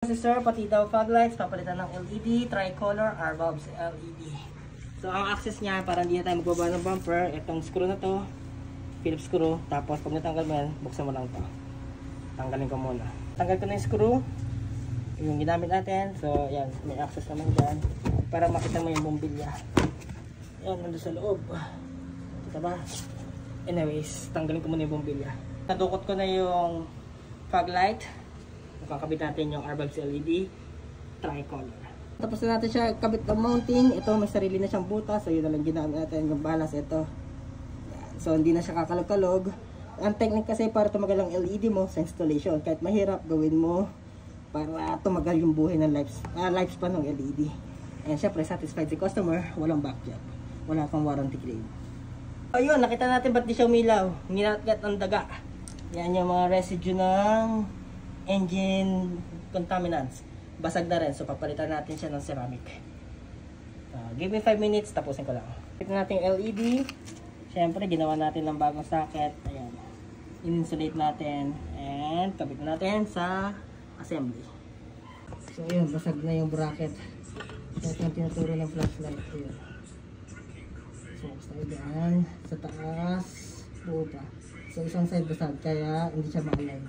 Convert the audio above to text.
si sir, pati daw fog lights, papalitan ng LED, tricolor, R-bulbs LED. So ang access niya, para hindi na tayo magbaba ng bumper, itong screw na to, Phillips screw, tapos pag natanggal mo yan, buksan mo lang to. Tanggalin ko muna. Tanggal ko na yung screw, yung ginamit natin. So yan, may access naman dyan, para makita mo yung bumbilya. Yan, nandun sa loob. Kita ba? Anyways, tanggalin ko muna yung bumbilya. Nadukot ko na yung fog light. Kakabit natin yung R-bulbs LED tricolor. Tapos na natin siya kabit ng mounting. Ito may sarili na siyang butas. So yun na lang ginamit natin yung balance ito. Yan. So hindi na siya kakalog-kalog. Ang technique kasi para tumagal ang LED mo sa installation. Kahit mahirap gawin mo para tumagal yung buhay ng lifespan ng LED. And syempre satisfied si customer. Walang back job. Wala pang warranty claim. Ayun, nakita natin ba't di siya umilaw. Nginatgat ang daga. Yan yung mga residue ng engine contaminants. Basag na rin. So papalitan natin siya ng ceramic. Give me 5 minutes. Tapusin ko lang. Ito natin yung LED. Siyempre ginawa natin ng bagong socket. Ayan. In-insulate natin. And kabit natin sa assembly. So yun. Basag na yung bracket. Ito yung tinuturo ng flashlight. Ayan. So, sa taas, buo pa. So, isang side basag, kaya hindi siya ma-align.